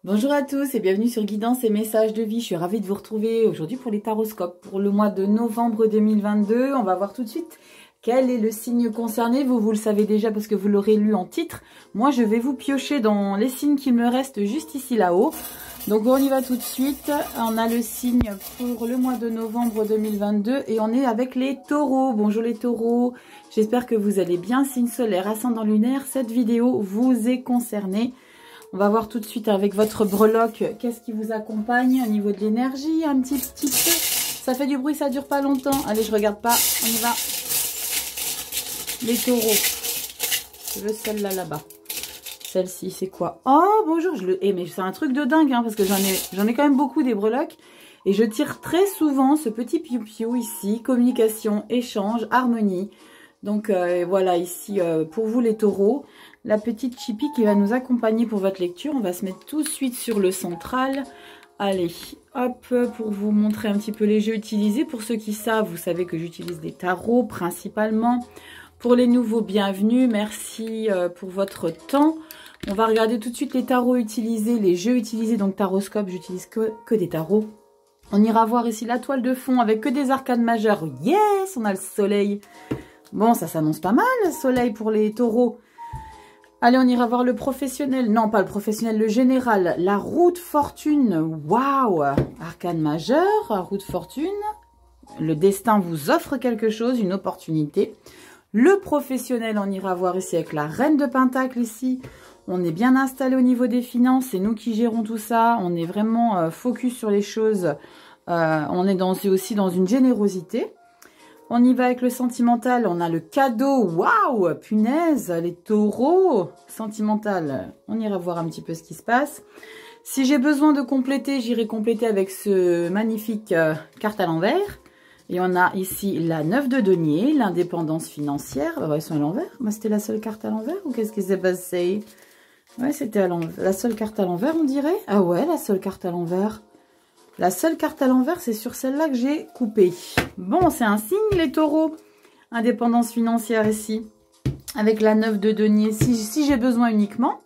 Bonjour à tous et bienvenue sur Guidance et Messages de Vie. Je suis ravie de vous retrouver aujourd'hui pour les taroscopes. Pour le mois de novembre 2022, on va voir tout de suite quel est le signe concerné. Vous le savez déjà parce que vous l'aurez lu en titre. Moi, je vais vous piocher dans les signes qu'il me reste juste ici là-haut. Donc on y va tout de suite. On a le signe pour le mois de novembre 2022 et on est avec les taureaux. Bonjour les taureaux, j'espère que vous allez bien. Signe solaire, ascendant lunaire, cette vidéo vous est concernée. On va voir tout de suite avec votre breloque qu'est-ce qui vous accompagne au niveau de l'énergie. Un petit peu. Ça fait du bruit, ça dure pas longtemps. Allez, je regarde pas. On y va. Les taureaux. Je veux celle-là là-bas. Celle-ci, c'est quoi? Oh, bonjour. mais c'est un truc de dingue, hein, parce que j'en ai quand même beaucoup des breloques. Et je tire très souvent ce petit piou-piou ici. Communication, échange, harmonie. Donc voilà, ici, pour vous les taureaux. La petite Chippy qui va nous accompagner pour votre lecture. On va se mettre tout de suite sur le central. Allez, hop, pour vous montrer un petit peu les jeux utilisés. Pour ceux qui savent, vous savez que j'utilise des tarots principalement. Pour les nouveaux, bienvenue. Merci pour votre temps. On va regarder tout de suite les tarots utilisés, les jeux utilisés. Donc taroscope, j'utilise que des tarots. On ira voir ici la toile de fond avec que des arcanes majeures. Yes, on a le soleil. Bon, ça s'annonce pas mal, le soleil pour les taureaux. Allez, on ira voir le professionnel. Non, pas le professionnel, le général. La roue de fortune. Waouh! Arcane majeur, roue de fortune. Le destin vous offre quelque chose, une opportunité. Le professionnel, on ira voir ici avec la reine de pentacle ici. On est bien installé au niveau des finances. C'est nous qui gérons tout ça. On est vraiment focus sur les choses. On est aussi dans une générosité. On y va avec le sentimental, on a le cadeau, waouh, punaise, les taureaux, sentimental, on ira voir un petit peu ce qui se passe. Si j'ai besoin de compléter, j'irai compléter avec ce magnifique carte à l'envers. Et on a ici la 9 de denier, l'indépendance financière. Elles sont à l'envers, c'était la seule carte à l'envers ou qu'est-ce qui s'est passé? Ouais, c'était la seule carte à l'envers, on dirait. Ah ouais, la seule carte à l'envers. La seule carte à l'envers, c'est sur celle-là que j'ai coupée. Bon, c'est un signe, les taureaux. Indépendance financière ici. Avec la 9 de denier. Si j'ai besoin uniquement,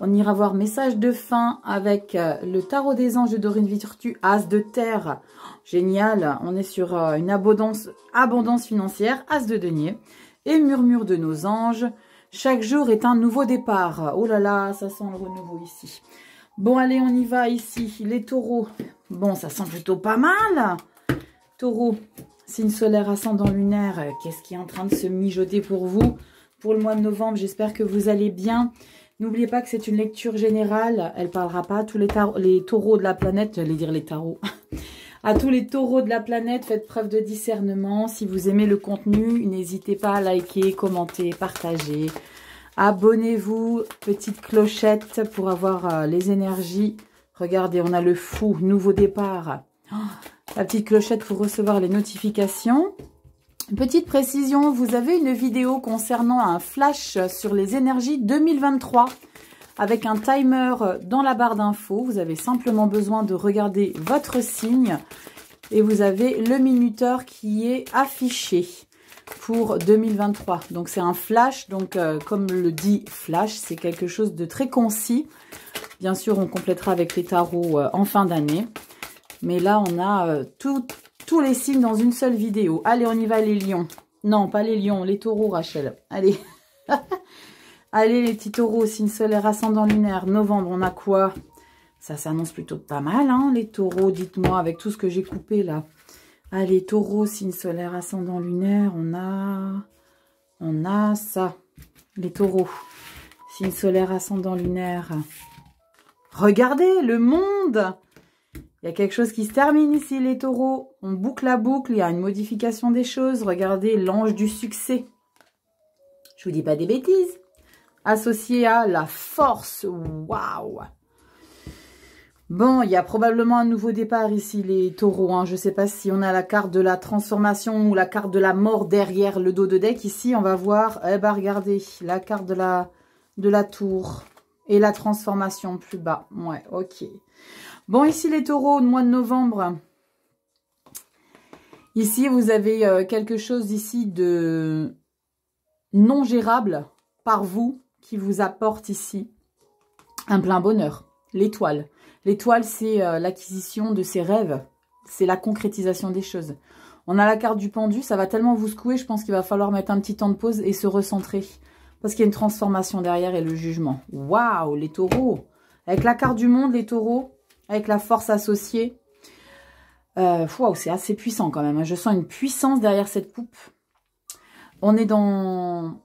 on ira voir message de fin avec le tarot des anges de Dorine Virtue. As de terre. Génial. On est sur une abondance financière. As de denier. Et murmure de nos anges. Chaque jour est un nouveau départ. Oh là là, ça sent le renouveau ici. Bon, allez, on y va ici. Les taureaux. Bon, ça sent plutôt pas mal. Taureau, signe solaire ascendant lunaire. Qu'est-ce qui est en train de se mijoter pour vous? Pour le mois de novembre, j'espère que vous allez bien. N'oubliez pas que c'est une lecture générale. Elle ne parlera pas à tous les taureaux de la planète. J'allais dire les tarots. À tous les taureaux de la planète, faites preuve de discernement. Si vous aimez le contenu, n'hésitez pas à liker, commenter, partager. Abonnez-vous, petite clochette pour avoir les énergies. Regardez, on a le fou, nouveau départ. Oh, la petite clochette pour recevoir les notifications. Petite précision, vous avez une vidéo concernant un flash sur les énergies 2023 avec un timer dans la barre d'infos. Vous avez simplement besoin de regarder votre signe et vous avez le minuteur qui est affiché pour 2023. Donc c'est un flash, donc comme le dit flash, c'est quelque chose de très concis. Bien sûr, on complétera avec les tarots en fin d'année. Mais là, on a tous les signes dans une seule vidéo. Allez, on y va les lions. Non, pas les lions, les taureaux, Rachel. Allez. Allez, les petits taureaux, signe solaire ascendant lunaire. Novembre, on a quoi? Ça s'annonce plutôt pas mal, hein, les taureaux. Dites-moi, avec tout ce que j'ai coupé là. Allez, taureau, signe solaire, ascendant lunaire, on a ça. Les taureaux, signe solaire, ascendant lunaire. Regardez, le monde. Il y a quelque chose qui se termine ici, les taureaux. On boucle la boucle, il y a une modification des choses. Regardez, l'ange du succès. Je vous dis pas des bêtises. Associé à la force, waouh. Bon, il y a probablement un nouveau départ ici, les taureaux. Hein. Je ne sais pas si on a la carte de la transformation ou la carte de la mort derrière le dos de deck. Ici, on va voir, eh ben, regardez, la carte de la tour et la transformation plus bas. Ouais, ok. Bon, ici, les taureaux, le mois de novembre. Ici, vous avez quelque chose ici de non gérable par vous qui vous apporte ici un plein bonheur. L'étoile. L'étoile, c'est l'acquisition de ses rêves. C'est la concrétisation des choses. On a la carte du pendu, ça va tellement vous secouer, je pense qu'il va falloir mettre un petit temps de pause et se recentrer. Parce qu'il y a une transformation derrière et le jugement. Waouh, les taureaux! Avec la carte du monde, les taureaux, avec la force associée. Waouh, c'est assez puissant quand même. Je sens une puissance derrière cette coupe. On est dans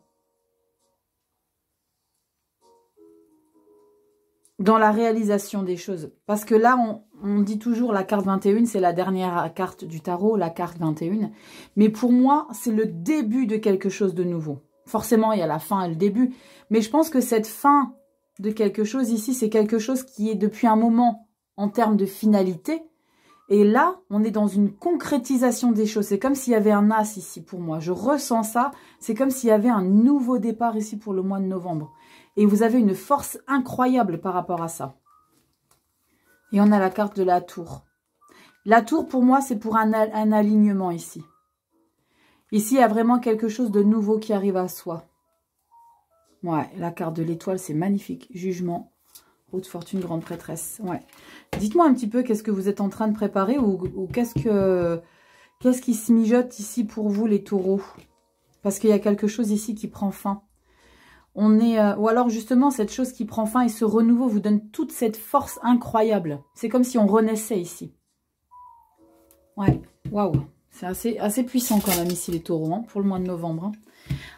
la réalisation des choses. Parce que là, on dit toujours la carte 21, c'est la dernière carte du tarot, la carte 21. Mais pour moi, c'est le début de quelque chose de nouveau. Forcément, il y a la fin et le début. Mais je pense que cette fin de quelque chose ici, c'est quelque chose qui est depuis un moment en termes de finalité. Et là, on est dans une concrétisation des choses. C'est comme s'il y avait un as ici pour moi. Je ressens ça. C'est comme s'il y avait un nouveau départ ici pour le mois de novembre. Et vous avez une force incroyable par rapport à ça. Et on a la carte de la tour. La tour, pour moi, c'est pour un alignement ici. Ici, il y a vraiment quelque chose de nouveau qui arrive à soi. Ouais, la carte de l'étoile, c'est magnifique. Jugement, roue de fortune, grande prêtresse. Ouais. Dites-moi un petit peu qu'est-ce que vous êtes en train de préparer ou qu'est-ce qui se mijote ici pour vous, les taureaux. Parce qu'il y a quelque chose ici qui prend fin. Ou alors justement, cette chose qui prend fin et ce renouveau vous donne toute cette force incroyable. C'est comme si on renaissait ici. Ouais, waouh. C'est assez puissant quand même ici les taureaux, hein, pour le mois de novembre. Hein.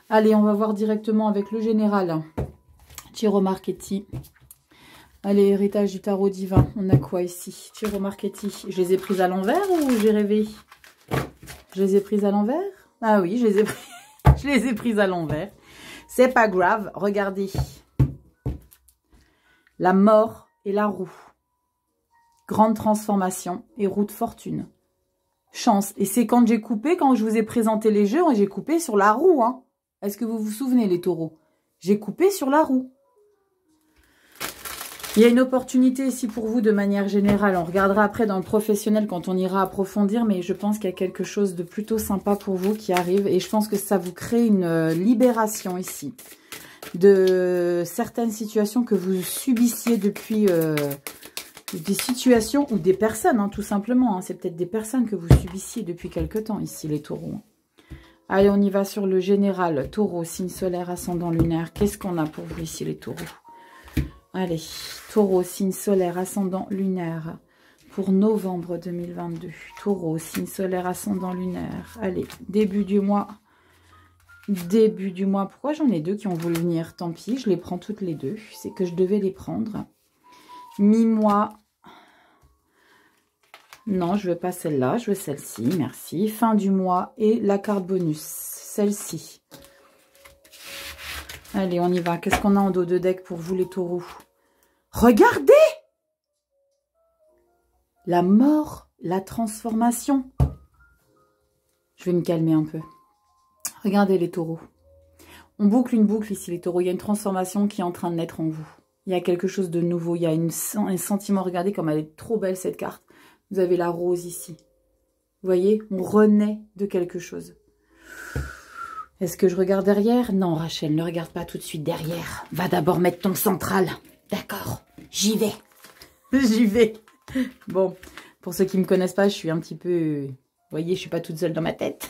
Allez, on va voir directement avec le général. Ciro Marchetti. Allez, héritage du tarot divin. On a quoi ici? Ciro Marchetti. Je les ai prises à l'envers ou j'ai rêvé? Je les ai prises à l'envers? Ah oui, je les ai prises à l'envers. C'est pas grave, regardez. La mort et la roue. Grande transformation et roue de fortune. Chance. Et c'est quand j'ai coupé, quand je vous ai présenté les jeux, j'ai coupé sur la roue. Hein. Est-ce que vous vous souvenez, les taureaux? J'ai coupé sur la roue. Il y a une opportunité ici pour vous de manière générale. On regardera après dans le professionnel quand on ira approfondir. Mais je pense qu'il y a quelque chose de plutôt sympa pour vous qui arrive. Et je pense que ça vous crée une libération ici. De certaines situations que vous subissiez depuis... des situations ou des personnes, hein, tout simplement. Hein. C'est peut-être des personnes que vous subissiez depuis quelque temps ici, les taureaux. Allez, on y va sur le général. Taureau, signe solaire, ascendant lunaire. Qu'est-ce qu'on a pour vous ici, les taureaux? Allez, taureau, signe solaire, ascendant lunaire pour novembre 2022. Taureau, signe solaire, ascendant lunaire. Allez, début du mois. Début du mois. Pourquoi j'en ai deux qui ont voulu venir? Tant pis, je les prends toutes les deux. C'est que je devais les prendre. Mi-mois. Non, je veux pas celle-là. Je veux celle-ci. Merci. Fin du mois et la carte bonus. Celle-ci. Allez, on y va. Qu'est-ce qu'on a en dos de deck pour vous, les taureaux? Regardez! La mort, la transformation. Je vais me calmer un peu. Regardez, les taureaux. On boucle une boucle ici, les taureaux. Il y a une transformation qui est en train de naître en vous. Il y a quelque chose de nouveau. Il y a un sentiment. Regardez comme elle est trop belle, cette carte. Vous avez la rose ici. Vous voyez, on renaît de quelque chose. Est-ce que je regarde derrière? Non, Rachel, ne regarde pas tout de suite derrière. Va d'abord mettre ton central. D'accord, j'y vais. J'y vais. Bon, pour ceux qui ne me connaissent pas, je suis un petit peu... Vous voyez, je suis pas toute seule dans ma tête.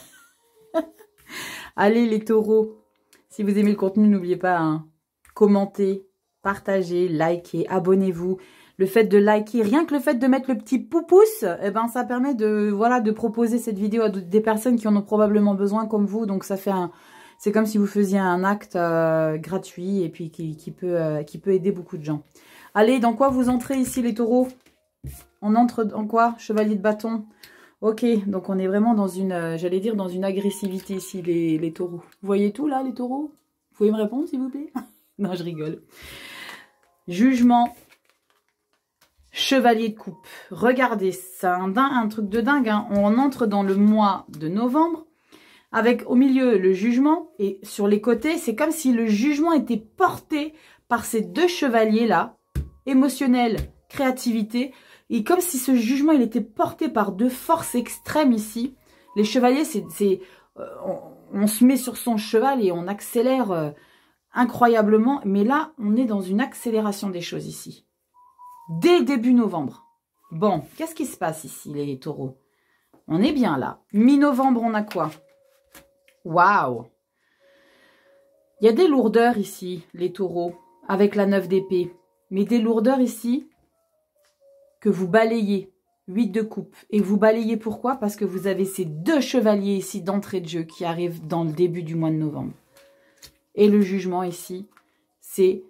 Allez, les taureaux. Si vous aimez le contenu, n'oubliez pas, hein, commentez, partagez, likez, abonnez-vous. Le fait de liker, rien que le fait de mettre le petit pouce, eh ben, ça permet de, voilà, de proposer cette vidéo à des personnes qui en ont probablement besoin comme vous. Donc, ça fait un... C'est comme si vous faisiez un acte gratuit et puis qui peut aider beaucoup de gens. Allez, dans quoi vous entrez ici, les taureaux? On entre dans quoi? Chevalier de bâton. Ok, donc on est vraiment dans une, j'allais dire, dans une agressivité ici, les taureaux. Vous voyez tout, là, les taureaux? Vous pouvez me répondre, s'il vous plaît? Non, je rigole. Jugement. Chevalier de coupe. Regardez, c'est un truc de dingue. Hein. On entre dans le mois de novembre avec au milieu le jugement et sur les côtés, c'est comme si le jugement était porté par ces deux chevaliers-là, émotionnel, créativité, et comme si ce jugement, il était porté par deux forces extrêmes ici. Les chevaliers, on se met sur son cheval et on accélère incroyablement, mais là, on est dans une accélération des choses ici. dès début novembre. Bon, qu'est-ce qui se passe ici, les taureaux? On est bien là. Mi-novembre, on a quoi? Waouh! Il y a des lourdeurs ici, les taureaux, avec la 9 d'épée. Mais des lourdeurs ici que vous balayez. 8 de coupe. Et vous balayez pourquoi? Parce que vous avez ces 2 chevaliers ici d'entrée de jeu qui arrivent dans le début du mois de novembre. Et le jugement ici, c'est...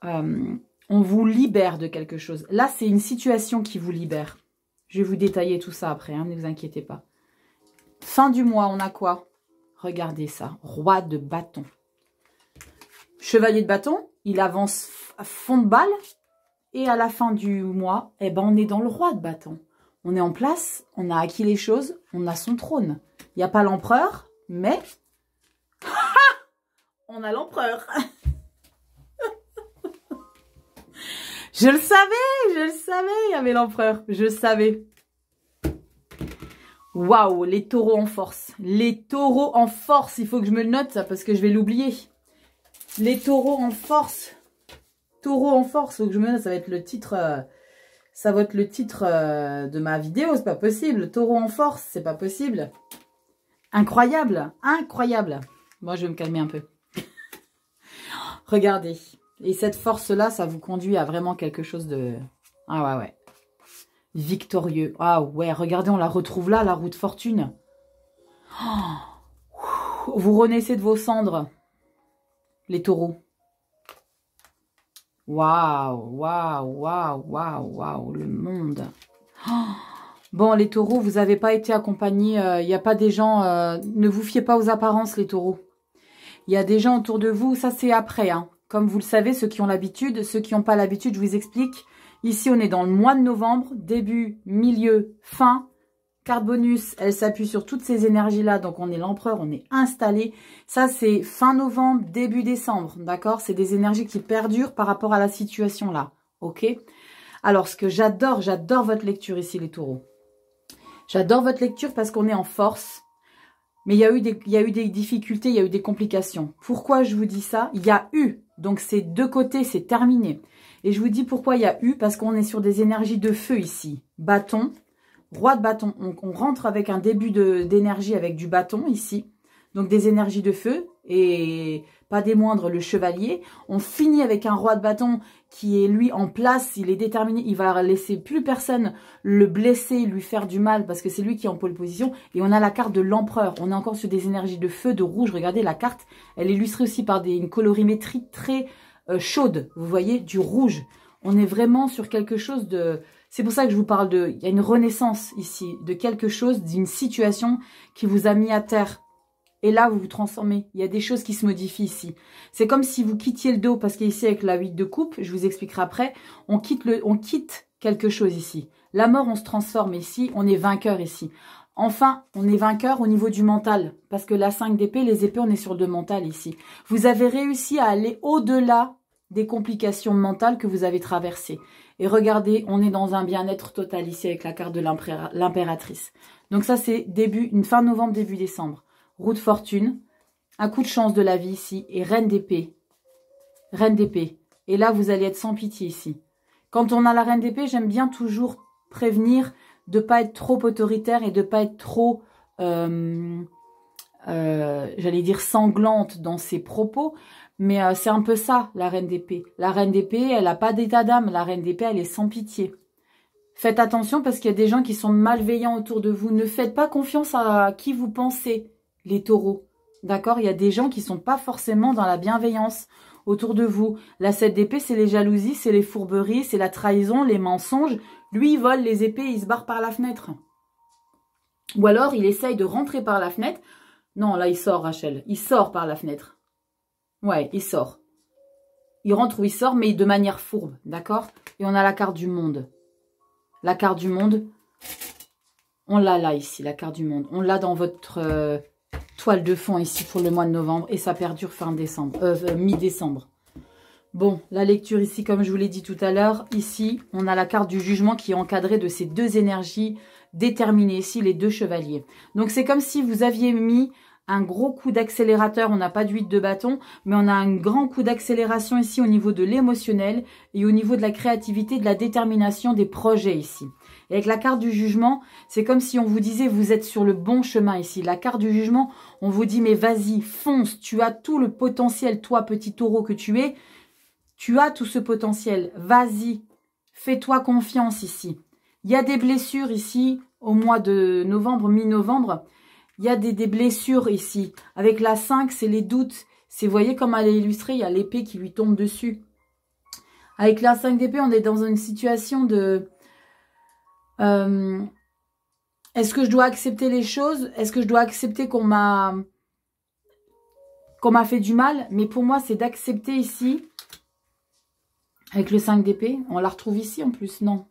on vous libère de quelque chose. Là, c'est une situation qui vous libère. Je vais vous détailler tout ça après, hein, ne vous inquiétez pas. Fin du mois, on a quoi? Regardez ça. Roi de bâton. Chevalier de bâton, il avance à fond de balle. Et à la fin du mois, eh ben, on est dans le roi de bâton. On est en place, on a acquis les choses, on a son trône. Il n'y a pas l'empereur, mais... on a l'empereur. Je le savais, il y avait l'empereur, je le savais. Waouh, les taureaux en force. Les taureaux en force, il faut que je me le note ça parce que je vais l'oublier. Les taureaux en force. Taureaux en force, faut que je me note, ça va être le titre... ça va être le titre de ma vidéo, c'est pas possible. Taureau en force, c'est pas possible. Incroyable, incroyable. Moi, je vais me calmer un peu. Regardez. Et cette force-là, ça vous conduit à vraiment quelque chose de... Ah ouais, ouais. Victorieux. Ah ouais, regardez, on la retrouve là, la roue de fortune. Oh, vous renaissez de vos cendres, les taureaux. Waouh, waouh, waouh, waouh, waouh, le monde. Oh. Bon, les taureaux, vous n'avez pas été accompagnés. Il n'y a pas des gens... ne vous fiez pas aux apparences, les taureaux. Il y a des gens autour de vous. Ça, c'est après, hein. Comme vous le savez, ceux qui ont l'habitude, ceux qui n'ont pas l'habitude, je vous explique. Ici, on est dans le mois de novembre, début, milieu, fin. Carte bonus, elle s'appuie sur toutes ces énergies-là. Donc, on est l'empereur, on est installé. Ça, c'est fin novembre, début décembre. D'accord? C'est des énergies qui perdurent par rapport à la situation là. Ok? Alors, ce que j'adore votre lecture ici, les taureaux. J'adore votre lecture parce qu'on est en force. Mais il y a eu des difficultés, il y a eu des complications. Pourquoi je vous dis ça? Il y a eu. Donc, c'est deux côtés, c'est terminé. Et je vous dis pourquoi il y a eu. Parce qu'on est sur des énergies de feu ici. Bâton. Roi de bâton, on rentre avec un début d'énergie avec du bâton ici. Donc des énergies de feu et pas des moindres, le chevalier. On finit avec un roi de bâton qui est lui en place, il est déterminé, il va laisser plus personne le blesser, lui faire du mal parce que c'est lui qui est en pole position. Et on a la carte de l'empereur, on est encore sur des énergies de feu, de rouge. Regardez la carte, elle est illustrée aussi par une colorimétrie très chaude, vous voyez, du rouge. On est vraiment sur quelque chose de... C'est pour ça que je vous parle de... Il y a une renaissance ici, de quelque chose, d'une situation qui vous a mis à terre. Et là, vous vous transformez. Il y a des choses qui se modifient ici. C'est comme si vous quittiez le dos, parce qu'ici, avec la 8 de coupe, je vous expliquerai après, on quitte quelque chose ici. La mort, on se transforme ici, on est vainqueur ici. Enfin, on est vainqueur au niveau du mental, parce que la 5 d'épée, les épées, on est sur le mental ici. Vous avez réussi à aller au-delà des complications mentales que vous avez traversées. Et regardez, on est dans un bien-être total ici avec la carte de l'impératrice. Donc ça, c'est une fin novembre, début décembre. Roue de fortune, un coup de chance de la vie ici et reine d'épée. Reine d'épée. Et là, vous allez être sans pitié ici. Quand on a la reine d'épée, j'aime bien toujours prévenir de ne pas être trop autoritaire et de ne pas être trop, j'allais dire, sanglante dans ses propos. Mais c'est un peu ça, la reine d'épée. La reine d'épée, elle n'a pas d'état d'âme. La reine d'épée, elle est sans pitié. Faites attention parce qu'il y a des gens qui sont malveillants autour de vous. Ne faites pas confiance à qui vous pensez, les taureaux. D'accord? Il y a des gens qui ne sont pas forcément dans la bienveillance autour de vous. La 7 d'épée, c'est les jalousies, c'est les fourberies, c'est la trahison, les mensonges. Lui, il vole les épées, il se barre par la fenêtre. Ou alors, il essaye de rentrer par la fenêtre. Non, là, il sort, Rachel. Il sort par la fenêtre. Ouais, il sort. Il rentre ou il sort, mais de manière fourbe, d'accord? Et on a la carte du monde. La carte du monde, on l'a là, ici, la carte du monde. On l'a dans votre toile de fond, ici, pour le mois de novembre. Et ça perdure fin décembre, mi-décembre. Bon, la lecture ici, comme je vous l'ai dit tout à l'heure, ici, on a la carte du jugement qui est encadrée de ces deux énergies déterminées. Ici, les deux chevaliers. Donc, c'est comme si vous aviez mis... un gros coup d'accélérateur. On n'a pas d'huile de bâton, mais on a un grand coup d'accélération ici au niveau de l'émotionnel et au niveau de la créativité, de la détermination des projets ici. Et avec la carte du jugement, c'est comme si on vous disait, vous êtes sur le bon chemin ici. La carte du jugement, on vous dit, mais vas-y, fonce, tu as tout le potentiel, toi, petit taureau que tu es, tu as tout ce potentiel, vas-y, fais-toi confiance ici. Il y a des blessures ici, au mois de novembre, mi-novembre, il y a des blessures ici. Avec la 5, c'est les doutes. C'est, vous voyez comme elle est illustrée, il y a l'épée qui lui tombe dessus. Avec la 5 d'épée, on est dans une situation de... est-ce que je dois accepter les choses? Est-ce que je dois accepter qu'on m'a fait du mal? Mais pour moi, c'est d'accepter ici, avec le 5 d'épée. On la retrouve ici en plus, non.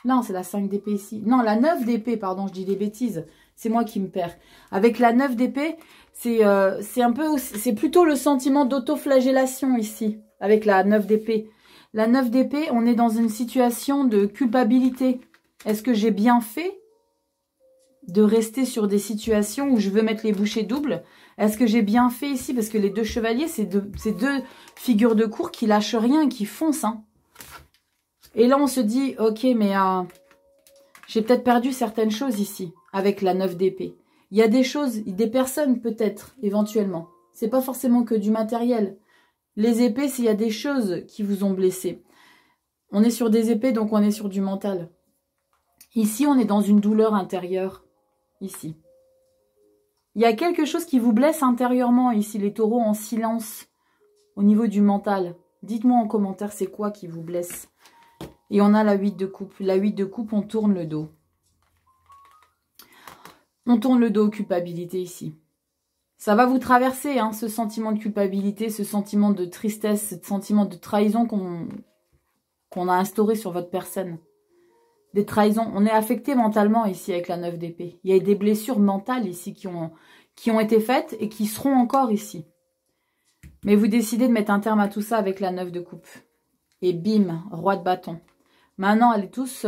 Non, c'est la 5 d'épée ici. Non, la 9 d'épée, pardon, je dis des bêtises. C'est moi qui me perds. Avec la 9 d'épée, c'est un peu, c'est plutôt le sentiment d'autoflagellation ici, avec la 9 d'épée. La 9 d'épée, on est dans une situation de culpabilité. Est-ce que j'ai bien fait de rester sur des situations où je veux mettre les bouchées doubles? Est-ce que j'ai bien fait ici? Parce que les deux chevaliers, c'est deux figures de cour qui lâchent rien et qui foncent. Hein. Et là, on se dit, ok, mais j'ai peut-être perdu certaines choses ici, avec la 9 d'épée. Il y a des choses, des personnes peut-être, éventuellement. C'est pas forcément que du matériel. Les épées, il y a des choses qui vous ont blessé. On est sur des épées, donc on est sur du mental. Ici, on est dans une douleur intérieure. Ici. Il y a quelque chose qui vous blesse intérieurement, ici, les taureaux, en silence, au niveau du mental. Dites-moi en commentaire, c'est quoi qui vous blesse? Et on a la 8 de coupe. La 8 de coupe, on tourne le dos. On tourne le dos aux culpabilités ici. Ça va vous traverser, hein, ce sentiment de culpabilité, ce sentiment de tristesse, ce sentiment de trahison qu'on a instauré sur votre personne. Des trahisons. On est affecté mentalement ici avec la 9 d'épée. Il y a des blessures mentales ici qui ont été faites et qui seront encore ici. Mais vous décidez de mettre un terme à tout ça avec la 9 de coupe. Et bim, roi de bâton. Maintenant, allez tous...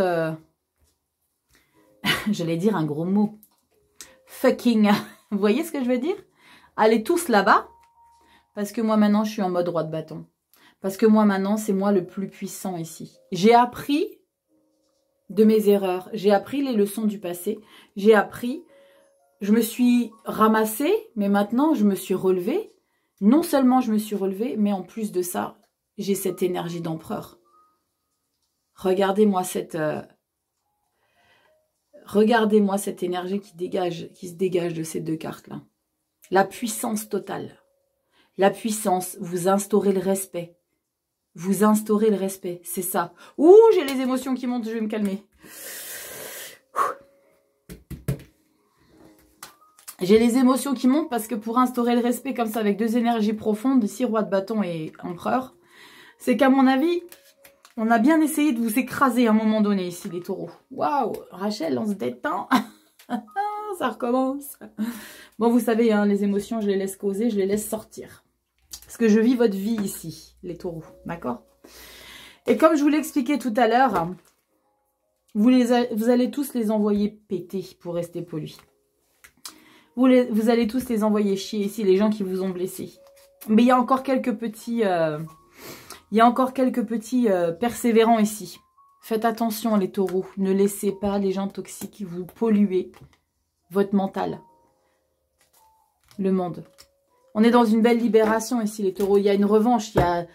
j'allais dire un gros mot. Fucking. Vous voyez ce que je veux dire? Allez tous là-bas. Parce que moi, maintenant, je suis en mode roi de bâton. Parce que moi, maintenant, c'est moi le plus puissant ici. J'ai appris de mes erreurs. J'ai appris les leçons du passé. J'ai appris. Je me suis ramassée, mais maintenant, je me suis relevée. Non seulement je me suis relevée, mais en plus de ça, j'ai cette énergie d'empereur. Regardez-moi cette énergie qui se dégage de ces deux cartes-là. La puissance totale. La puissance, vous instaurez le respect. Vous instaurez le respect, c'est ça. Ouh, j'ai les émotions qui montent, je vais me calmer. J'ai les émotions qui montent parce que pour instaurer le respect comme ça avec deux énergies profondes, ici roi de bâton et empereur, c'est qu'à mon avis, on a bien essayé de vous écraser à un moment donné ici les taureaux. Waouh, Rachel, on se détend. Ça recommence. Bon, vous savez, hein, les émotions, je les laisse causer, je les laisse sortir. Parce que je vis votre vie ici, les taureaux, d'accord? Et comme je vous l'ai expliqué tout à l'heure, vous allez tous les envoyer péter pour rester polis. Vous allez tous les envoyer chier ici, les gens qui vous ont blessé. Mais il y a encore quelques petits... persévérants ici. Faites attention les taureaux. Ne laissez pas les gens toxiques vous polluer votre mental. Le monde. On est dans une belle libération ici les taureaux. Il y a une revanche. Il y a...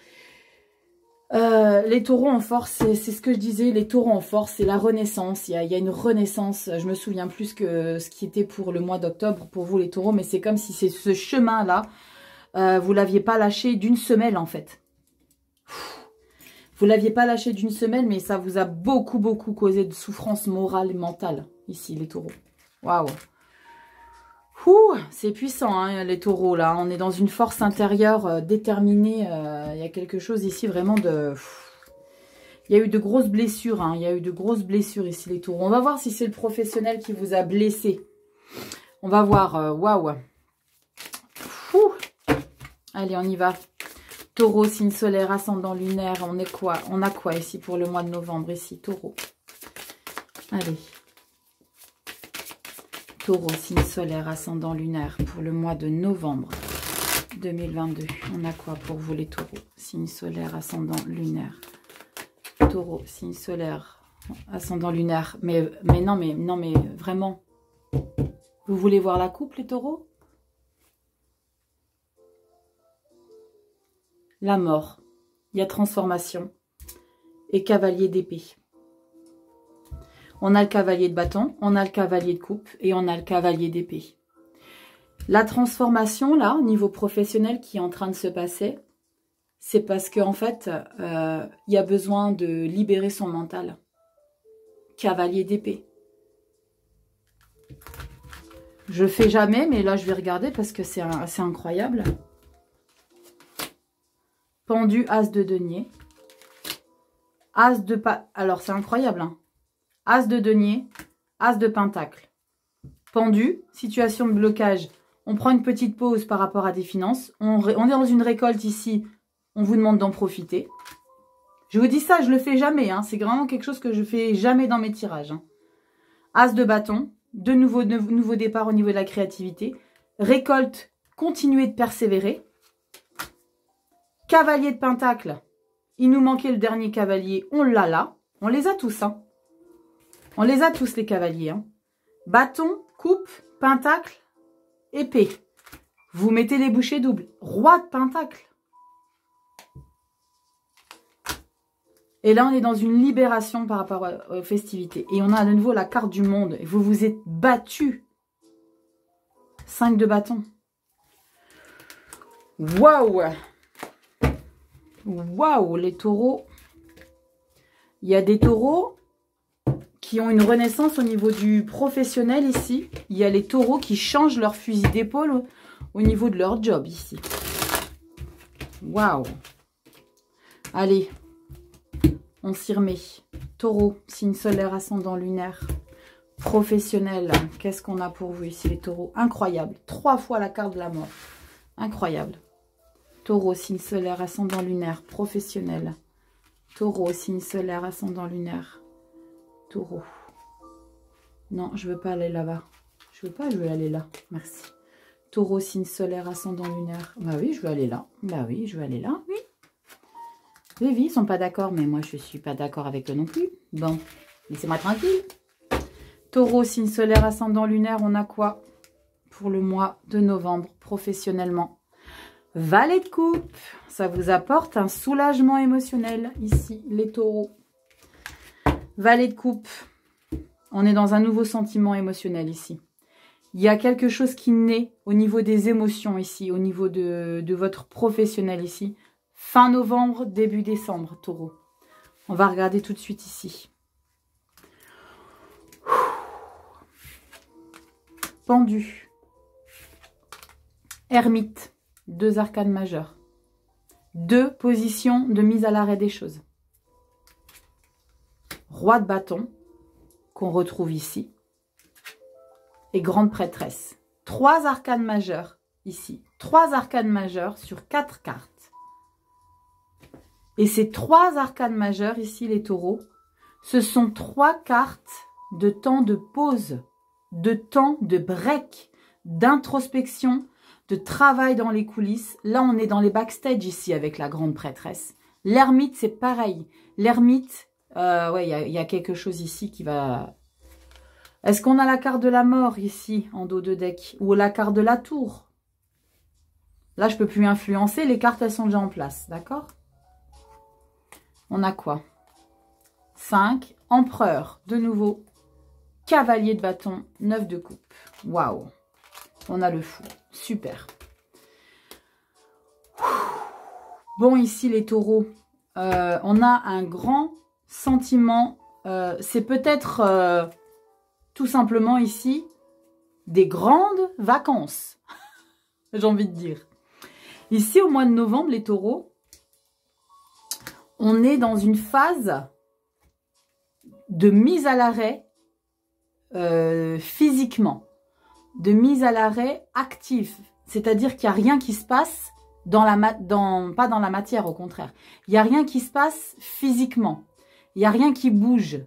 les taureaux en force, c'est ce que je disais. Les taureaux en force, c'est la renaissance. Il y a une renaissance. Je me souviens plus que ce qui était pour le mois d'octobre pour vous les taureaux. Mais c'est comme si c'est ce chemin-là. Vous l'aviez pas lâché d'une semelle en fait. Vous l'aviez pas lâché d'une semaine, mais ça vous a beaucoup causé de souffrance morale et mentale, ici, les taureaux. Waouh. C'est puissant, hein, les taureaux, là. On est dans une force intérieure déterminée. Il y a quelque chose ici, vraiment de... Il y a eu de grosses blessures, hein. Il y a eu de grosses blessures ici, les taureaux. On va voir si c'est le professionnel qui vous a blessé. On va voir. Waouh. Allez, on y va. Taureau, signe solaire, ascendant lunaire, on est quoi? On a quoi ici pour le mois de novembre, ici, taureau? Allez. Taureau, signe solaire, ascendant lunaire pour le mois de novembre 2022. On a quoi pour vous les taureaux? Signe solaire, ascendant lunaire. Taureau, signe solaire, ascendant lunaire. Mais non, vraiment. Vous voulez voir la coupe, les taureaux? La mort. Il y a transformation. Et cavalier d'épée. On a le cavalier de bâton, on a le cavalier de coupe et on a le cavalier d'épée. La transformation, là, au niveau professionnel qui est en train de se passer, c'est parce qu'en fait, il y a besoin de libérer son mental. Cavalier d'épée. Je fais jamais, mais là, je vais regarder parce que c'est incroyable. Pendu, as de denier. As de... Alors, c'est incroyable, hein. As de denier, as de pentacle. Pendu, situation de blocage. On prend une petite pause par rapport à des finances. On est dans une récolte ici. On vous demande d'en profiter. Je vous dis ça, je le fais jamais. Hein. C'est vraiment quelque chose que je fais jamais dans mes tirages. Hein. As de bâton, de nouveau départ au niveau de la créativité. Récolte, continuer de persévérer. Cavalier de pentacle. Il nous manquait le dernier cavalier. On l'a là. On les a tous. Hein. On les a tous, les cavaliers. Hein. Bâton, coupe, pentacle, épée. Vous mettez les bouchées doubles. Roi de pentacle. Et là, on est dans une libération par rapport aux festivités. Et on a de nouveau la carte du monde. Et vous vous êtes battus. 5 de bâton. Waouh! Waouh, les taureaux. Il y a des taureaux qui ont une renaissance au niveau du professionnel ici. Il y a les taureaux qui changent leur fusil d'épaule au niveau de leur job ici. Waouh. Allez, on s'y remet. Taureau, signe solaire, ascendant lunaire, professionnel. Qu'est-ce qu'on a pour vous ici, les taureaux? Incroyable. 3 fois la carte de la mort. Incroyable. Taureau, signe solaire, ascendant lunaire, professionnel. Taureau, signe solaire, ascendant lunaire. Taureau. Non, je veux pas aller là-bas. Je veux aller là. Merci. Taureau, signe solaire, ascendant lunaire. Bah oui, je veux aller là. Bah oui, je veux aller là. Oui. Oui, ils sont pas d'accord, mais moi, je suis pas d'accord avec eux non plus. Bon, laissez-moi tranquille. Taureau, signe solaire, ascendant lunaire, on a quoi pour le mois de novembre, professionnellement? Valet de coupe, ça vous apporte un soulagement émotionnel ici, les taureaux. Valet de coupe, on est dans un nouveau sentiment émotionnel ici. Il y a quelque chose qui naît au niveau des émotions ici, au niveau de votre professionnel ici. Fin novembre, début décembre, taureau. On va regarder tout de suite ici. Pendu. Ermite. 2 arcanes majeures. 2 positions de mise à l'arrêt des choses. Roi de bâton, qu'on retrouve ici. Et grande prêtresse. 3 arcanes majeures ici. 3 arcanes majeures sur 4 cartes. Et ces 3 arcanes majeures ici, les taureaux, ce sont 3 cartes de temps de pause, de temps de break, d'introspection, de travail dans les coulisses. Là, on est dans les backstage ici avec la grande prêtresse. L'ermite, c'est pareil. L'ermite, ouais, il y a quelque chose ici qui va... Est-ce qu'on a la carte de la mort ici, en dos de deck? Ou la carte de la tour? Là, je ne peux plus influencer. Les cartes, elles sont déjà en place. D'accord? On a quoi? 5. Empereur, de nouveau. Cavalier de bâton, 9 de coupe. Waouh! On a le fou. Super. Bon, ici, les taureaux, on a un grand sentiment. C'est peut-être tout simplement ici des grandes vacances. J'ai envie de dire. Ici, au mois de novembre, les taureaux, on est dans une phase de mise à l'arrêt physiquement, de mise à l'arrêt active. C'est-à-dire qu'il n'y a rien qui se passe pas dans la matière, au contraire. Il n'y a rien qui se passe physiquement. Il n'y a rien qui bouge.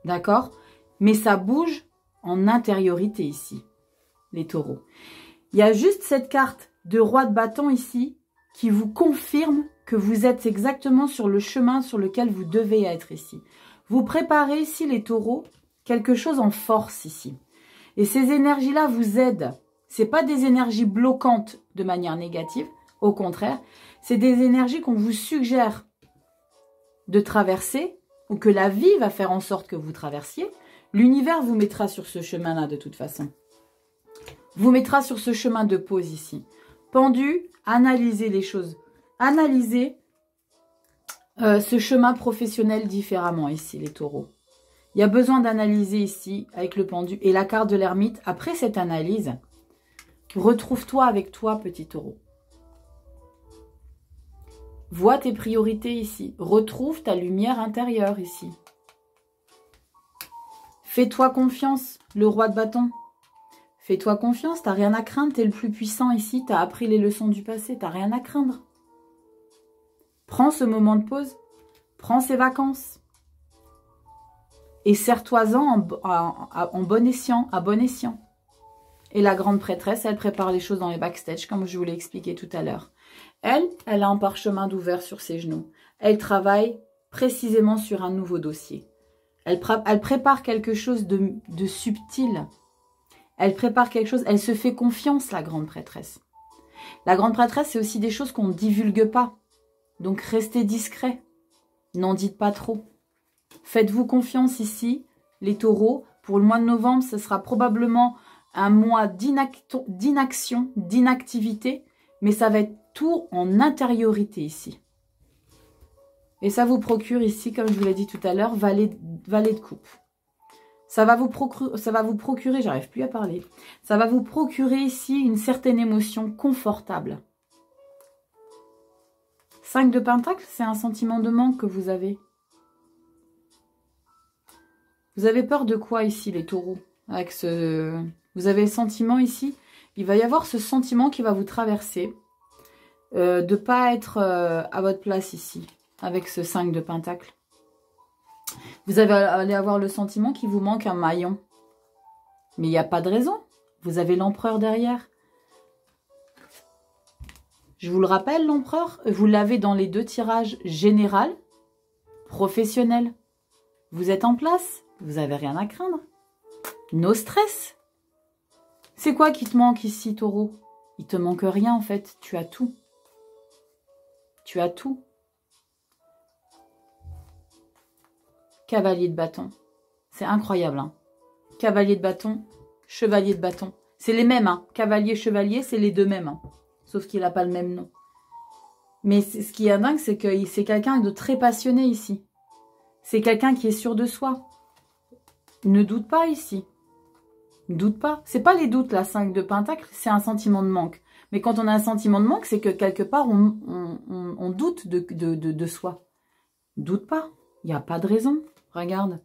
D'accord? Mais ça bouge en intériorité ici, les taureaux. Il y a juste cette carte de roi de bâton ici qui vous confirme que vous êtes exactement sur le chemin sur lequel vous devez être ici. Vous préparez ici, les taureaux, quelque chose en force ici. Et ces énergies-là vous aident. Ce n'est pas des énergies bloquantes de manière négative. Au contraire, c'est des énergies qu'on vous suggère de traverser ou que la vie va faire en sorte que vous traversiez. L'univers vous mettra sur ce chemin-là de toute façon. Vous mettra sur ce chemin de pause ici. Pendu, analysez les choses. Analysez ce chemin professionnel différemment ici, les taureaux. Il y a besoin d'analyser ici avec le pendu et la carte de l'ermite. Après cette analyse, retrouve-toi avec toi, petit taureau. Vois tes priorités ici. Retrouve ta lumière intérieure ici. Fais-toi confiance, le roi de bâton. Fais-toi confiance, t'as rien à craindre, t'es le plus puissant ici, t'as appris les leçons du passé, t'as rien à craindre. Prends ce moment de pause, prends ces vacances. Et serre-toi-en en bon escient, à bon escient. Et la grande prêtresse, elle prépare les choses dans les backstage, comme je vous l'ai expliqué tout à l'heure. Elle a un parchemin d'ouvert sur ses genoux. Elle travaille précisément sur un nouveau dossier. Elle prépare quelque chose de subtil. Elle prépare quelque chose, elle se fait confiance, la grande prêtresse. La grande prêtresse, c'est aussi des choses qu'on ne divulgue pas. Donc, restez discret. N'en dites pas trop. Faites-vous confiance ici, les taureaux. Pour le mois de novembre, ce sera probablement un mois d'inaction, d'inactivité, mais ça va être tout en intériorité ici. Et ça vous procure ici, comme je vous l'ai dit tout à l'heure, valet de coupe. Ça va vous procurer, j'arrive plus à parler, ça va vous procurer ici une certaine émotion confortable. 5 de Pentacle, c'est un sentiment de manque que vous avez. Vous avez peur de quoi ici, les taureaux? Avec ce... Vous avez le sentiment ici, il va y avoir ce sentiment qui va vous traverser, de ne pas être à votre place ici, avec ce 5 de Pentacle. Vous allez avoir le sentiment qu'il vous manque un maillon. Mais il n'y a pas de raison. Vous avez l'empereur derrière. Je vous le rappelle, l'empereur, vous l'avez dans les 2 tirages général, professionnel. Vous êtes en place, vous n'avez rien à craindre. No stress. C'est quoi qui te manque ici, taureau? Il te manque rien en fait, tu as tout. Tu as tout. Cavalier de bâton. C'est incroyable. Hein. Cavalier de bâton, chevalier de bâton. C'est les mêmes. Hein. Cavalier, chevalier, c'est les deux mêmes. Hein. Sauf qu'il n'a pas le même nom. Mais ce qui est dingue, c'est que c'est quelqu'un de très passionné ici. C'est quelqu'un qui est sûr de soi. Ne doute pas ici. Ne doute pas. C'est pas les doutes, la 5 de Pentacle, c'est un sentiment de manque. Mais quand on a un sentiment de manque, c'est que quelque part, on doute de soi. Doute pas. Il n'y a pas de raison. Regarde.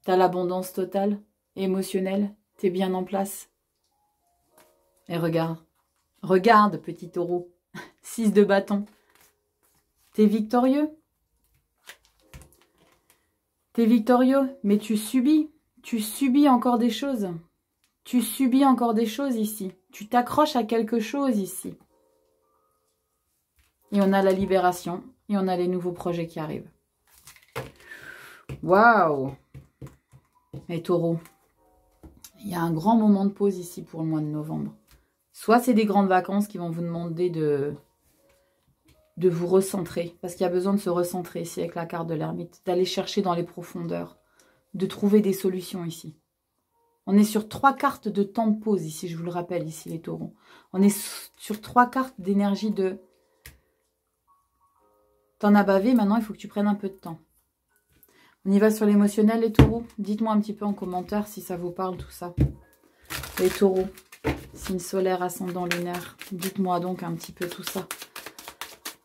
Tu as l'abondance totale, émotionnelle. Tu es bien en place. Et regarde. Regarde, petit taureau. 6 de bâton. Tu es victorieux. Tu es victorieux, mais tu subis. Tu subis encore des choses. Tu subis encore des choses ici. Tu t'accroches à quelque chose ici. Et on a la libération. Et on a les nouveaux projets qui arrivent. Waouh! Et taureau, il y a un grand moment de pause ici pour le mois de novembre. Soit c'est des grandes vacances qui vont vous demander de vous recentrer. Parce qu'il y a besoin de se recentrer ici avec la carte de l'ermite. D'aller chercher dans les profondeurs. De trouver des solutions ici. On est sur 3 cartes de temps de pause ici, je vous le rappelle ici les taureaux. On est sur 3 cartes d'énergie de... T'en as bavé, maintenant il faut que tu prennes un peu de temps. On y va sur l'émotionnel, les taureaux. Dites-moi un petit peu en commentaire si ça vous parle tout ça. Les taureaux, signe solaire, ascendant lunaire. Dites-moi donc un petit peu tout ça.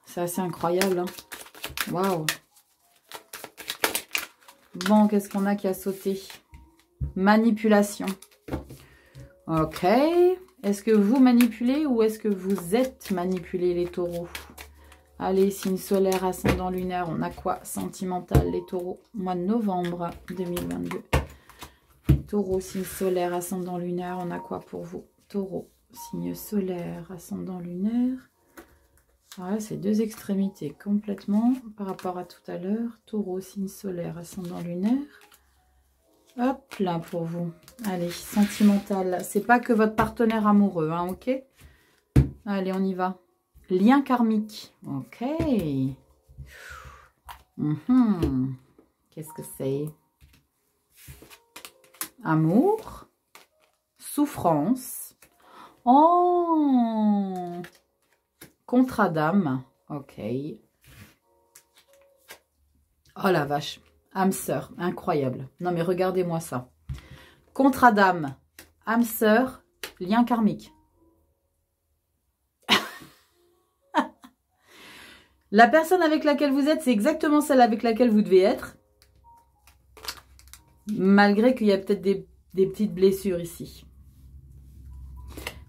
C'est assez incroyable. Hein. Waouh. Bon, qu'est-ce qu'on a qui a sauté? Manipulation. Ok. Est-ce que vous manipulez ou est-ce que vous êtes manipulés, les taureaux? Allez, signe solaire, ascendant lunaire, on a quoi? Sentimental, les taureaux, mois de novembre 2022. taureaux, signe solaire, ascendant lunaire, on a quoi pour vous? Taureau, signe solaire, ascendant lunaire. Voilà, c'est deux extrémités complètement par rapport à tout à l'heure. Taureau, signe solaire, ascendant lunaire. Hop là pour vous. Allez, sentimental. C'est pas que votre partenaire amoureux, hein, ok? Allez, on y va. Lien karmique. Ok. Qu'est-ce que c'est? Amour. Souffrance. Oh! Contrat d'âme. Ok. Oh la vache. Âme sœur. Incroyable. Non mais regardez-moi ça. Contrat d'âme. Âme sœur. Lien karmique. La personne avec laquelle vous êtes, c'est exactement celle avec laquelle vous devez être. Malgré qu'il y a peut-être des petites blessures ici.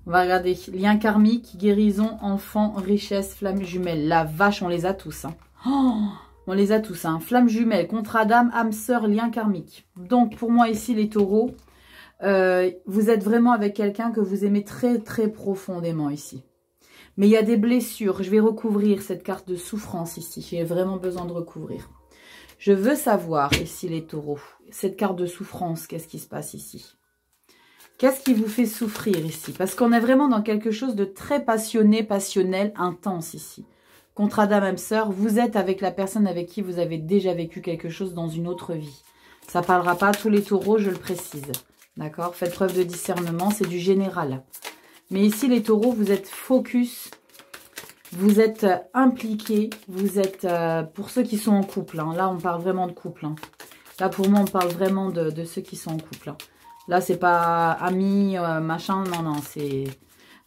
On va regarder. Lien karmique, guérison, enfant, richesse, flamme jumelle. La vache, on les a tous. Hein. Oh, on les a tous. Hein. Flamme jumelle, contrat d'âme, âme sœur, lien karmique. Donc, pour moi, ici, les taureaux, vous êtes vraiment avec quelqu'un que vous aimez très, très profondément ici. Mais il y a des blessures. Je vais recouvrir cette carte de souffrance ici. J'ai vraiment besoin de recouvrir. Je veux savoir, ici, les taureaux, cette carte de souffrance, qu'est-ce qui se passe ici? Qu'est-ce qui vous fait souffrir ici? Parce qu'on est vraiment dans quelque chose de très passionné, passionnel, intense ici. Contrat d'âme, âme sœur, vous êtes avec la personne avec qui vous avez déjà vécu quelque chose dans une autre vie. Ça ne parlera pas à tous les taureaux, je le précise. D'accord? Faites preuve de discernement, c'est du général. Mais ici, les taureaux, vous êtes focus, vous êtes impliqués, vous êtes, pour ceux qui sont en couple, hein, là, on parle vraiment de couple. Hein. Là, pour moi, on parle vraiment de ceux qui sont en couple. Hein. Là, c'est pas amis, machin, non, non, c'est...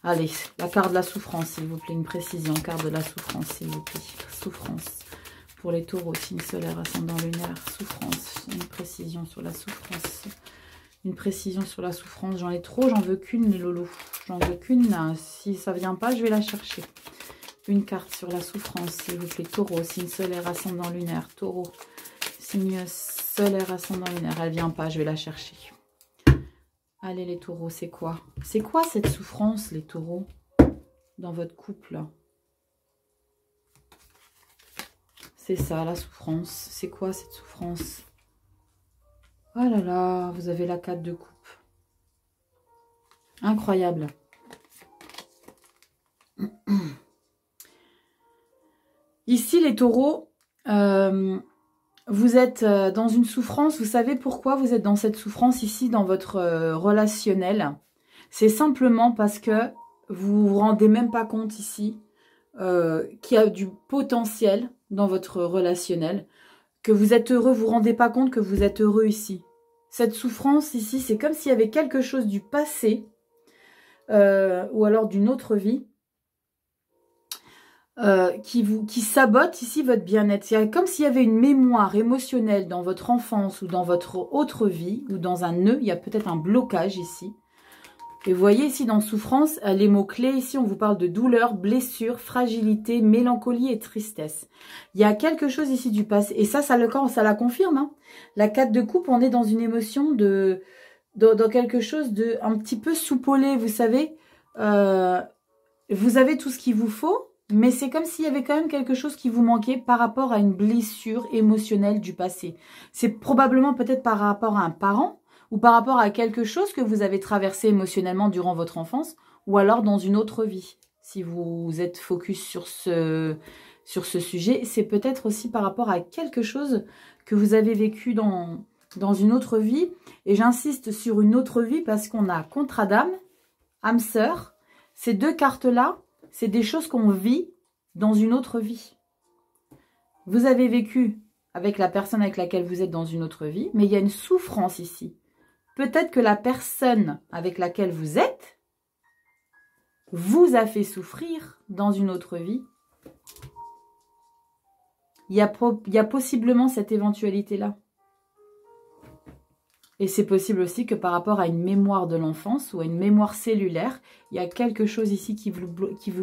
Allez, la carte de la souffrance, s'il vous plaît, une précision, carte de la souffrance, s'il vous plaît. Souffrance, pour les taureaux, signe solaire, ascendant lunaire, souffrance, une précision sur la souffrance. Une précision sur la souffrance, j'en ai trop, j'en veux qu'une, les loulous. J'en veux qu'une, si ça vient pas, je vais la chercher. Une carte sur la souffrance, s'il vous plaît, taureau, signe solaire, ascendant lunaire, taureau, signe solaire, ascendant lunaire, elle vient pas, je vais la chercher. Allez les taureaux, c'est quoi? C'est quoi cette souffrance, les taureaux, dans votre couple? C'est ça, la souffrance. C'est quoi cette souffrance? Oh là là, vous avez la 4 de coupe. Incroyable. Ici, les taureaux, vous êtes dans une souffrance. Vous savez pourquoi vous êtes dans cette souffrance ici, dans votre relationnel? C'est simplement parce que vous vous rendez même pas compte ici qu'il y a du potentiel dans votre relationnel, que vous êtes heureux, vous vous rendez pas compte que vous êtes heureux ici. Cette souffrance ici, c'est comme s'il y avait quelque chose du passé ou alors d'une autre vie qui sabote ici votre bien-être. C'est comme s'il y avait une mémoire émotionnelle dans votre enfance ou dans votre autre vie ou dans un nœud. Il y a peut-être un blocage ici. Et vous voyez ici dans souffrance, les mots-clés, ici on vous parle de douleur, blessure, fragilité, mélancolie et tristesse. Il y a quelque chose ici du passé. Et ça la confirme. Hein. La 4 de coupe, on est dans une émotion dans quelque chose de un petit peu soupolé, vous savez. Vous avez tout ce qu'il vous faut, mais c'est comme s'il y avait quand même quelque chose qui vous manquait par rapport à une blessure émotionnelle du passé. C'est probablement peut-être par rapport à un parent, ou par rapport à quelque chose que vous avez traversé émotionnellement durant votre enfance, ou alors dans une autre vie. Si vous êtes focus sur ce sujet, c'est peut-être aussi par rapport à quelque chose que vous avez vécu dans une autre vie. Et j'insiste sur une autre vie parce qu'on a contrat d'âme, âme sœur. Ces deux cartes-là, c'est des choses qu'on vit dans une autre vie. Vous avez vécu avec la personne avec laquelle vous êtes dans une autre vie, mais il y a une souffrance ici. Peut-être que la personne avec laquelle vous êtes vous a fait souffrir dans une autre vie. Il y a possiblement cette éventualité-là. Et c'est possible aussi que par rapport à une mémoire de l'enfance ou à une mémoire cellulaire, il y a quelque chose ici qui vous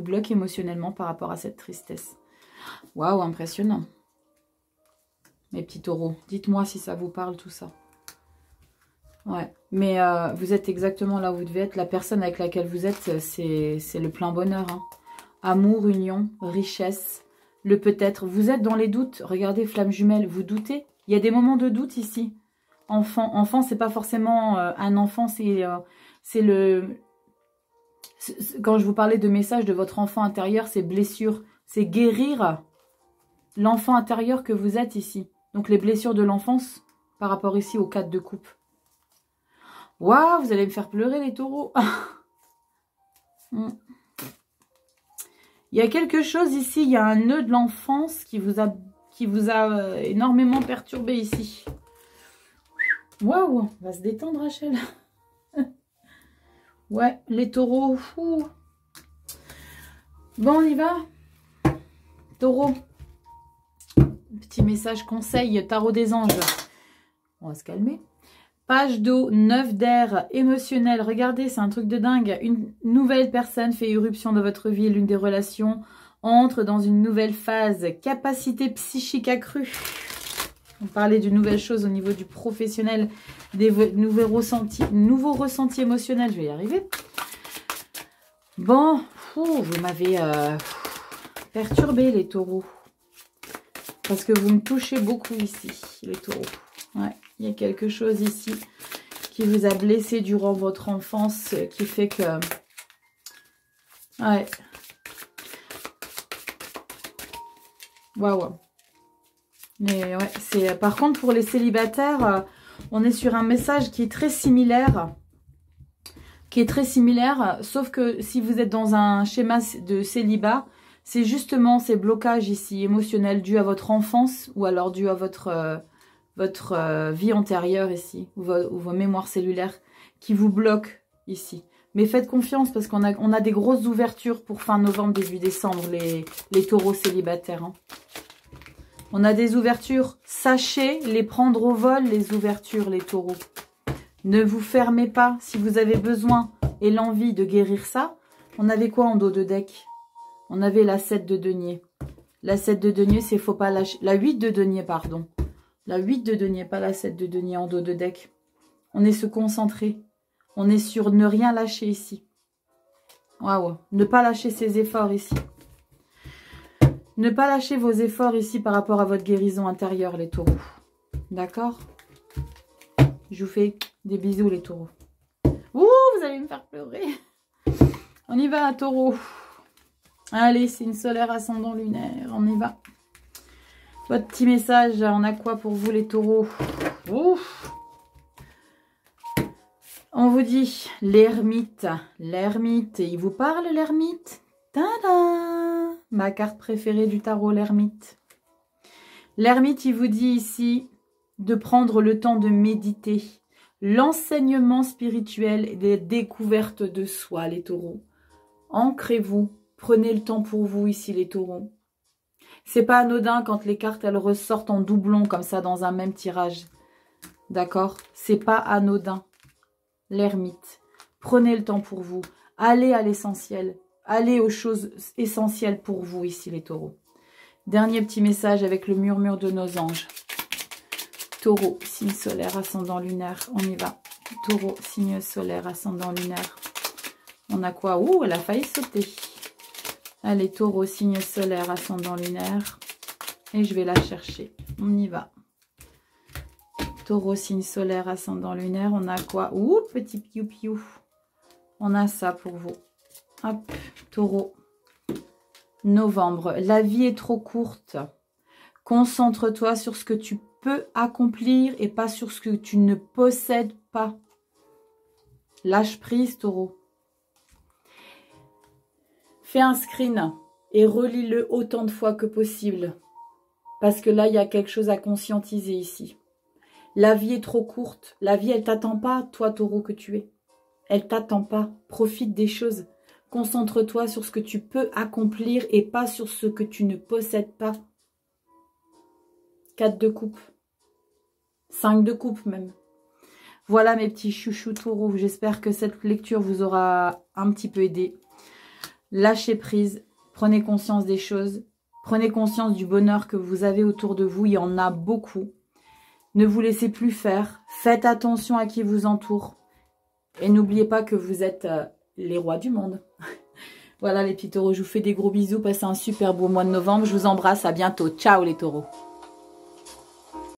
bloque émotionnellement par rapport à cette tristesse. Waouh, impressionnant. Mes petits taureaux, dites-moi si ça vous parle tout ça. Ouais, Mais vous êtes exactement là où vous devez être. La personne avec laquelle vous êtes, c'est le plein bonheur. Hein. Amour, union, richesse, le peut-être. Vous êtes dans les doutes. Regardez, flamme jumelle, vous doutez. Il y a des moments de doute ici. Enfant, c'est pas forcément un enfant, c'est le... Quand je vous parlais de message de votre enfant intérieur, c'est blessure. C'est guérir l'enfant intérieur que vous êtes ici. Donc les blessures de l'enfance par rapport ici aux 4 de coupe. Waouh, vous allez me faire pleurer les taureaux. Il y a quelque chose ici, il y a un nœud de l'enfance qui vous a énormément perturbé ici. Waouh, on va se détendre Rachel. Ouais, les taureaux. Fou. Bon, on y va. Taureau. Petit message conseil, tarot des anges. On va se calmer. Page d'eau, 9 d'air, émotionnel. Regardez, c'est un truc de dingue. Une nouvelle personne fait irruption dans votre vie. L'une des relations entre dans une nouvelle phase. Capacité psychique accrue. On parlait d'une nouvelle chose au niveau du professionnel. Des nouveaux ressentis émotionnels. Je vais y arriver. Bon, vous m'avez perturbé les taureaux. Parce que vous me touchez beaucoup ici, les taureaux. Ouais. Il y a quelque chose ici qui vous a blessé durant votre enfance, qui fait que... Ouais. Waouh. Mais ouais, c'est... Par contre, pour les célibataires, on est sur un message qui est très similaire. Sauf que si vous êtes dans un schéma de célibat, c'est justement ces blocages ici, émotionnels, dus à votre enfance ou alors dus à votre vie antérieure ici, ou vos mémoires cellulaires qui vous bloquent ici. Mais faites confiance parce qu'on a des grosses ouvertures pour fin novembre, début décembre, les taureaux célibataires. Hein. On a des ouvertures, sachez les prendre au vol, les ouvertures, les taureaux. Ne vous fermez pas si vous avez besoin et l'envie de guérir ça. On avait quoi en dos de deck? On avait la 7 de denier. La 7 de denier, c'est faut pas lâcher. La 8 de denier, pardon. La 8 de denier, pas la 7 de denier en dos de deck. On est se concentrer. On est sur ne rien lâcher ici. Waouh. Ne pas lâcher ses efforts ici. Ne pas lâcher vos efforts ici par rapport à votre guérison intérieure, les taureaux. D'accord? Je vous fais des bisous, les taureaux. Ouh, vous allez me faire pleurer. On y va, taureau. Allez, signe solaire, ascendant lunaire. On y va. Votre petit message, on a quoi pour vous les taureaux? Ouf. On vous dit l'ermite. L'ermite. Il vous parle l'ermite? Tada! Ma carte préférée du tarot, l'ermite. L'ermite, il vous dit ici de prendre le temps de méditer. L'enseignement spirituel et les découvertes de soi, les taureaux. Ancrez-vous. Prenez le temps pour vous ici, les taureaux. C'est pas anodin quand les cartes, elles ressortent en doublon comme ça dans un même tirage. D'accord? C'est pas anodin. L'ermite. Prenez le temps pour vous. Allez à l'essentiel. Allez aux choses essentielles pour vous ici, les taureaux. Dernier petit message avec le murmure de nos anges. Taureau, signe solaire, ascendant lunaire. On y va. Taureau, signe solaire, ascendant lunaire. On a quoi? Ouh, elle a failli sauter. Allez, taureau, signe solaire, ascendant lunaire. Et je vais la chercher. On y va. Taureau, signe solaire, ascendant lunaire. On a quoi? Ouh, petit piou-piou. On a ça pour vous. Hop, taureau. Novembre. La vie est trop courte. Concentre-toi sur ce que tu peux accomplir et pas sur ce que tu ne possèdes pas. Lâche prise, taureau. Fais un screen et relis-le autant de fois que possible. Parce que là, il y a quelque chose à conscientiser ici. La vie est trop courte. La vie, elle t'attend pas, toi, taureau que tu es. Elle t'attend pas. Profite des choses. Concentre-toi sur ce que tu peux accomplir et pas sur ce que tu ne possèdes pas. 4 de coupe. 5 de coupe même. Voilà mes petits chouchous taureaux. J'espère que cette lecture vous aura un petit peu aidé. Lâchez prise, prenez conscience des choses, prenez conscience du bonheur que vous avez autour de vous, il y en a beaucoup. Ne vous laissez plus faire, faites attention à qui vous entoure, Et n'oubliez pas que vous êtes les rois du monde. Voilà les petits taureaux, je vous fais des gros bisous. Passez un super beau mois de novembre. Je vous embrasse, à bientôt. Ciao les taureaux.